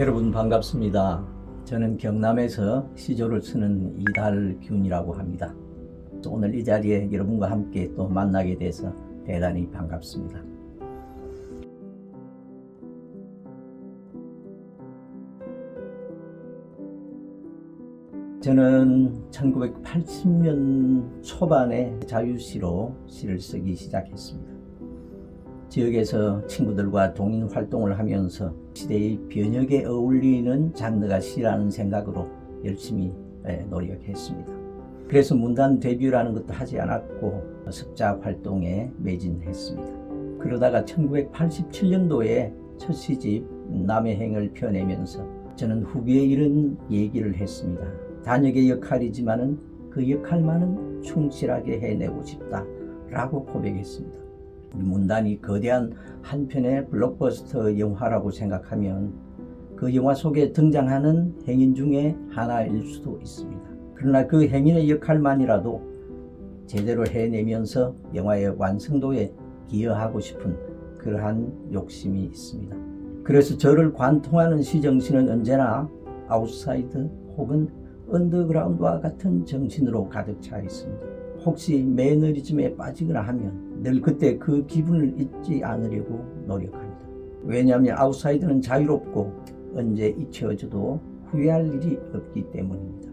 여러분 반갑습니다. 저는 경남에서 시조를 쓰는 이달균이라고 합니다. 오늘 이 자리에 여러분과 함께 또 만나게 돼서 대단히 반갑습니다. 저는 1980년 초반에 자유시로 시를 쓰기 시작했습니다. 지역에서 친구들과 동인 활동을 하면서 시대의 변혁에 어울리는 장르가 시라는 생각으로 열심히 노력했습니다. 그래서 문단 데뷔라는 것도 하지 않았고 석자 활동에 매진했습니다. 그러다가 1987년도에 첫 시집 남의 행을 펴내면서 저는 후기에 이런 얘기를 했습니다. 단역의 역할이지만은 그 역할만은 충실하게 해내고 싶다라고 고백했습니다. 문단이 거대한 한 편의 블록버스터 영화라고 생각하면 그 영화 속에 등장하는 행인 중에 하나일 수도 있습니다. 그러나 그 행인의 역할만이라도 제대로 해내면서 영화의 완성도에 기여하고 싶은 그러한 욕심이 있습니다. 그래서 저를 관통하는 시정신은 언제나 아웃사이드 혹은 언더그라운드와 같은 정신으로 가득 차 있습니다. 혹시 매너리즘에 빠지거나 하면 늘 그때 그 기분을 잊지 않으려고 노력합니다. 왜냐하면 아웃사이드는 자유롭고 언제 잊혀져도 후회할 일이 없기 때문입니다.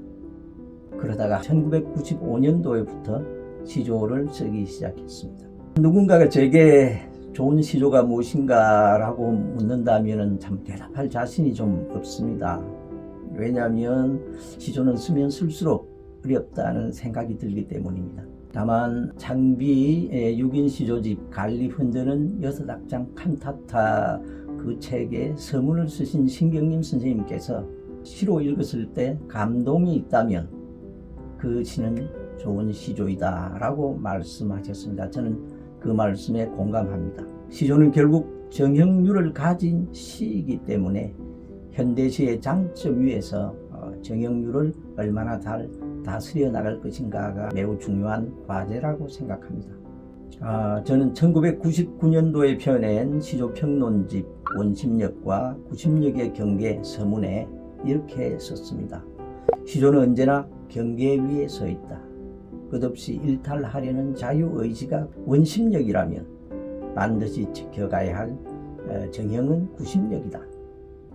그러다가 1995년도에부터 시조를 쓰기 시작했습니다. 누군가가 제게 좋은 시조가 무엇인가 라고 묻는다면 참 대답할 자신이 좀 없습니다. 왜냐하면 시조는 쓰면 쓸수록 어렵다는 생각이 들기 때문입니다. 다만 장비 6인 시조집 갈리펀드는 6악장 칸타타 그 책에 서문을 쓰신 신경림 선생님께서 시로 읽었을 때 감동이 있다면 그 시는 좋은 시조이다 라고 말씀하셨습니다. 저는 그 말씀에 공감합니다. 시조는 결국 정형률을 가진 시이기 때문에 현대시의 장점 위에서 정형률을 얼마나 다스려 나갈 것인가가 매우 중요한 과제라고 생각합니다. 저는 1999년도에 펴낸 시조평론집 원심력과 구심력의 경계 서문에 이렇게 썼습니다. 시조는 언제나 경계 위에 서 있다. 끝없이 일탈하려는 자유의지가 원심력이라면 반드시 지켜가야 할 정형은 구심력이다.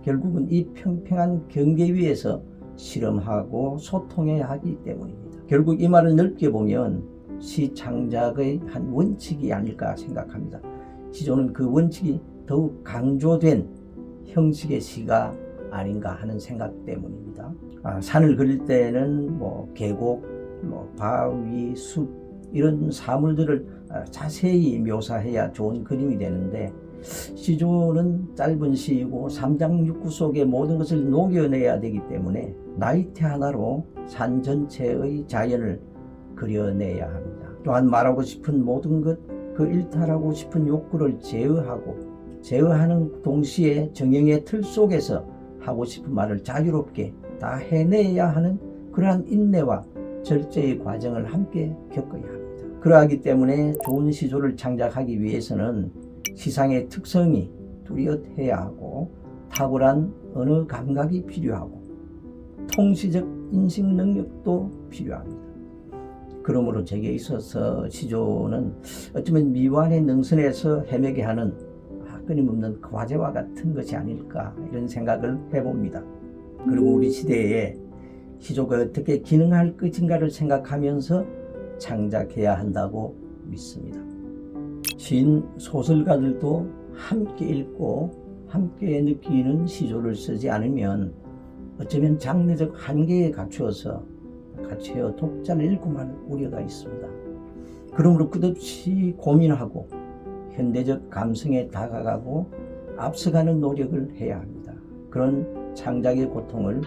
결국은 이 평평한 경계 위에서 실험하고 소통해야 하기 때문입니다. 결국 이 말을 넓게 보면 시 창작의 한 원칙이 아닐까 생각합니다. 시조는 그 원칙이 더욱 강조된 형식의 시가 아닌가 하는 생각 때문입니다. 산을 그릴 때는 계곡, 바위, 숲 이런 사물들을 자세히 묘사해야 좋은 그림이 되는데 시조는 짧은 시이고 삼장육구 속의 모든 것을 녹여내야 되기 때문에 나이테 하나로 산 전체의 자연을 그려내야 합니다. 또한 말하고 싶은 모든 것, 그 일탈하고 싶은 욕구를 제어하는 동시에 정형의 틀 속에서 하고 싶은 말을 자유롭게 다 해내야 하는 그러한 인내와 절제의 과정을 함께 겪어야 합니다. 그러하기 때문에 좋은 시조를 창작하기 위해서는 시상의 특성이 뚜렷해야 하고 탁월한 언어 감각이 필요하고 통시적 인식 능력도 필요합니다. 그러므로 제게 있어서 시조는 어쩌면 미완의 능선에서 헤매게 하는 끊임없는 과제와 같은 것이 아닐까 이런 생각을 해봅니다. 그리고 우리 시대에 시조가 어떻게 기능할 것인가를 생각하면서 창작해야 한다고 믿습니다. 시인 소설가들도 함께 읽고 함께 느끼는 시조를 쓰지 않으면 어쩌면 장르적 한계에 갇혀 독자를 잃고만 할 우려가 있습니다. 그러므로 끝없이 고민하고 현대적 감성에 다가가고 앞서가는 노력을 해야 합니다. 그런 창작의 고통을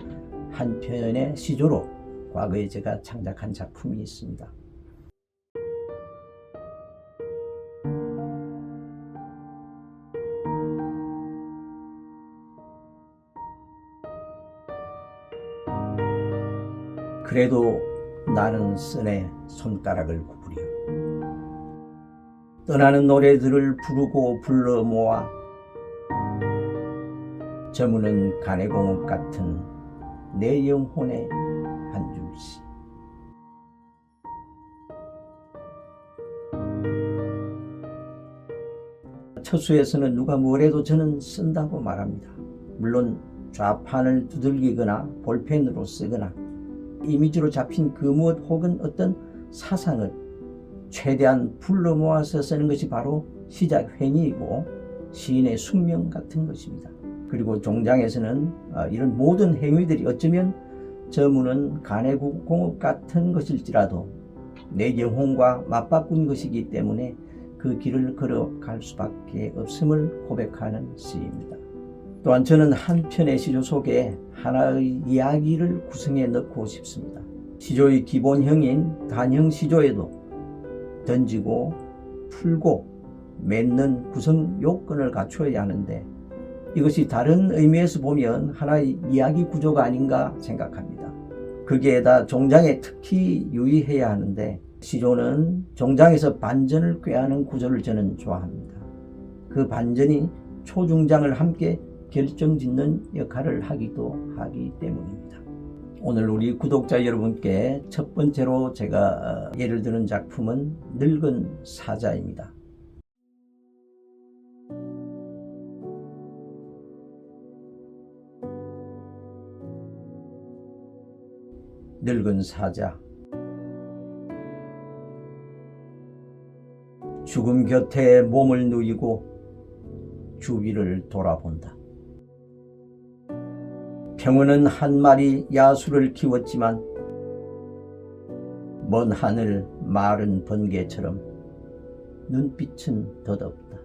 한 편의 시조로 과거에 제가 창작한 작품이 있습니다. 그래도 나는 쓰네 손가락을 구부려 떠나는 노래들을 부르고 불러 모아 저무는 간해공업 같은 내 영혼의 한 줄시. 첫 수에서는 누가 뭐래도 저는 쓴다고 말합니다. 물론 좌판을 두들기거나 볼펜으로 쓰거나 이미지로 잡힌 그 무엇 혹은 어떤 사상을 최대한 불러 모아서 쓰는 것이 바로 시작 행위이고 시인의 숙명 같은 것입니다. 그리고 종장에서는 이런 모든 행위들이 어쩌면 저무는 간해공업 같은 것일지라도 내 영혼과 맞바꾼 것이기 때문에 그 길을 걸어갈 수밖에 없음을 고백하는 시입니다. 또한 저는 한 편의 시조 속에 하나의 이야기를 구성해 넣고 싶습니다. 시조의 기본형인 단형 시조에도 던지고 풀고 맺는 구성 요건을 갖추어야 하는데 이것이 다른 의미에서 보면 하나의 이야기 구조가 아닌가 생각합니다. 거기에다 종장에 특히 유의해야 하는데 시조는 종장에서 반전을 꾀하는 구조를 저는 좋아합니다. 그 반전이 초중장을 함께 결정짓는 역할을 하기도 하기 때문입니다. 오늘 우리 구독자 여러분께 첫 번째로 제가 예를 드는 작품은 늙은 사자입니다. 늙은 사자. 죽음 곁에 몸을 누이고 주위를 돌아본다. 병원은 한 마리 야수를 키웠지만 먼 하늘 마른 번개처럼 눈빛은 덧없다.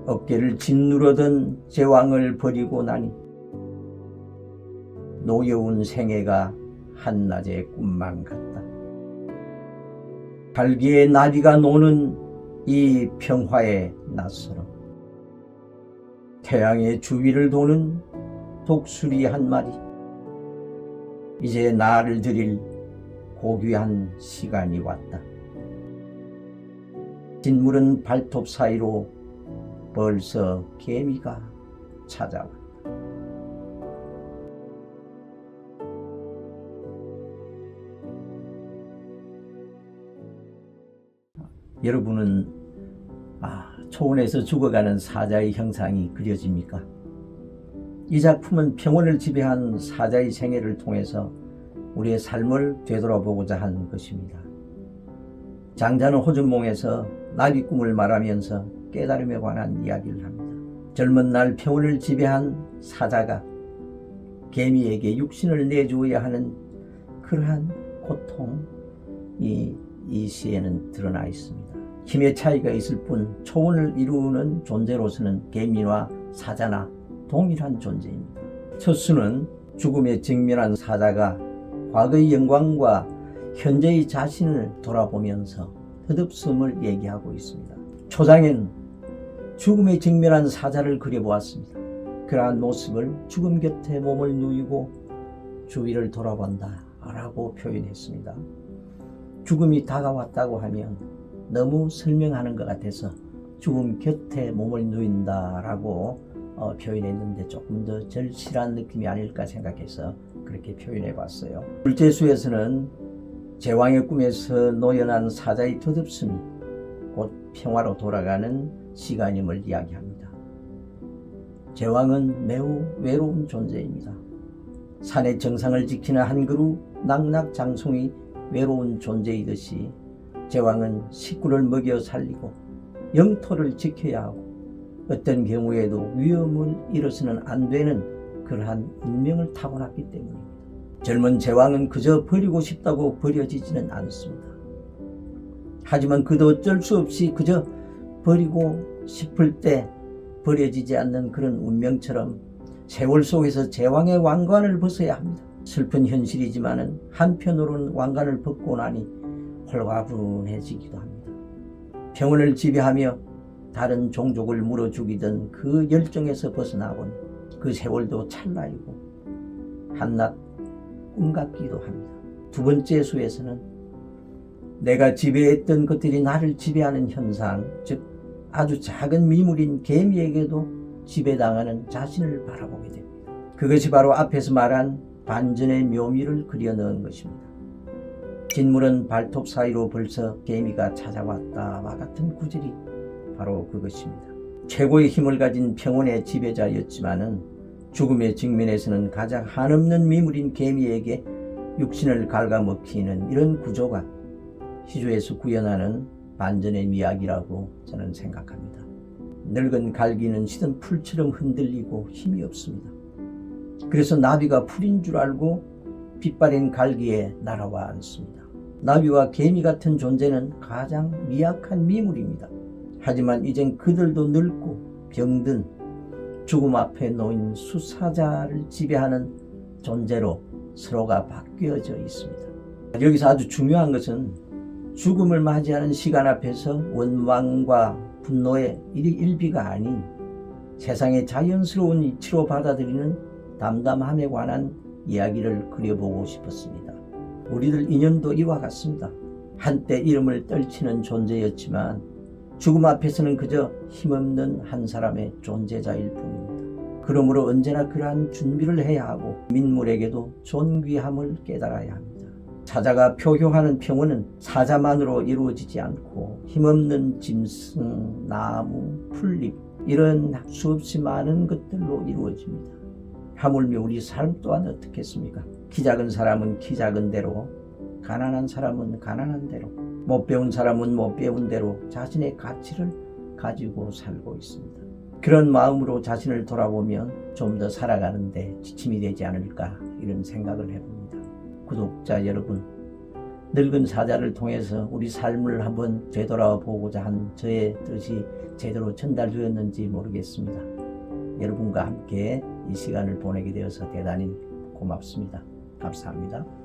어깨를 짓누르던 제왕을 버리고 나니 노여운 생애가 한낮의 꿈만 같다. 갈기의 나비가 노는 이 평화의 낯설음, 태양의 주위를 도는 독수리 한 마리, 이제 나를 드릴 고귀한 시간이 왔다. 진물은 발톱 사이로 벌써 개미가 찾아왔다. 여러분은 초원에서 죽어가는 사자의 형상이 그려집니까? 이 작품은 평원을 지배한 사자의 생애를 통해서 우리의 삶을 되돌아보고자 한 것입니다. 장자는 호전몽에서 나비 꿈을 말하면서 깨달음에 관한 이야기를 합니다. 젊은 날 평원을 지배한 사자가 개미에게 육신을 내주어야 하는 그러한 고통이 이 시에는 드러나 있습니다. 힘의 차이가 있을 뿐 초원을 이루는 존재로서는 개미와 사자나 동일한 존재입니다. 첫 수는 죽음에 직면한 사자가 과거의 영광과 현재의 자신을 돌아보면서 덧없음을 얘기하고 있습니다. 초장엔 죽음에 직면한 사자를 그려보았습니다. 그러한 모습을 죽음 곁에 몸을 누이고 주위를 돌아본다 라고 표현했습니다. 죽음이 다가왔다고 하면 너무 설명하는 것 같아서 죽음 곁에 몸을 누인다라고 표현했는데 조금 더 절실한 느낌이 아닐까 생각해서 그렇게 표현해 봤어요. 둘째 수에서는 제왕의 꿈에서 노연한 사자의 덧없음이 곧 평화로 돌아가는 시간임을 이야기합니다. 제왕은 매우 외로운 존재입니다. 산의 정상을 지키는 한 그루 낙낙장송이 외로운 존재이듯이 제왕은 식구를 먹여 살리고 영토를 지켜야 하고 어떤 경우에도 위험을 일어서는 안 되는 그러한 운명을 타고났기 때문입니다. 젊은 제왕은 그저 버리고 싶다고 버려지지는 않습니다. 하지만 그도 어쩔 수 없이 그저 버리고 싶을 때 버려지지 않는 그런 운명처럼 세월 속에서 제왕의 왕관을 벗어야 합니다. 슬픈 현실이지만 한편으로는 왕관을 벗고 나니 홀가분해지기도 합니다. 평원을 지배하며 다른 종족을 물어 죽이던 그 열정에서 벗어나곤 그 세월도 찰나이고 한낱 꿈 같기도 합니다. 두 번째 수에서는 내가 지배했던 것들이 나를 지배하는 현상, 즉 아주 작은 미물인 개미에게도 지배당하는 자신을 바라보게 됩니다. 그것이 바로 앞에서 말한 반전의 묘미를 그려넣은 것입니다. 진물은 발톱 사이로 벌써 개미가 찾아왔다와 같은 구절이 바로 그것입니다. 최고의 힘을 가진 평온의 지배자였지만은 죽음의 직면에서는 가장 한없는 미물인 개미에게 육신을 갉아먹히는 이런 구조가 시조에서 구현하는 반전의 미학이라고 저는 생각합니다. 늙은 갈기는 시든 풀처럼 흔들리고 힘이 없습니다. 그래서 나비가 풀인 줄 알고 빛바랜 갈기에 날아와 앉습니다. 나비와 개미 같은 존재는 가장 미약한 미물입니다. 하지만 이젠 그들도 늙고 병든 죽음 앞에 놓인 수사자를 지배하는 존재로 서로가 바뀌어져 있습니다. 여기서 아주 중요한 것은 죽음을 맞이하는 시간 앞에서 원망과 분노의 일비가 아닌 세상의 자연스러운 이치로 받아들이는 담담함에 관한 이야기를 그려보고 싶었습니다. 우리들 인연도 이와 같습니다. 한때 이름을 떨치는 존재였지만 죽음 앞에서는 그저 힘없는 한 사람의 존재자일 뿐입니다. 그러므로 언제나 그러한 준비를 해야 하고 민물에게도 존귀함을 깨달아야 합니다. 사자가 표효하는 평온은 사자만으로 이루어지지 않고 힘없는 짐승, 나무, 풀잎 이런 수없이 많은 것들로 이루어집니다. 하물며 우리 삶 또한 어떻겠습니까? 키 작은 사람은 키 작은 대로, 가난한 사람은 가난한 대로, 못 배운 사람은 못 배운 대로 자신의 가치를 가지고 살고 있습니다. 그런 마음으로 자신을 돌아보면 좀 더 살아가는데 지침이 되지 않을까 이런 생각을 해봅니다. 구독자 여러분, 늙은 사자를 통해서 우리 삶을 한번 되돌아보고자 한 저의 뜻이 제대로 전달되었는지 모르겠습니다. 여러분과 함께 이 시간을 보내게 되어서 대단히 고맙습니다. 감사합니다.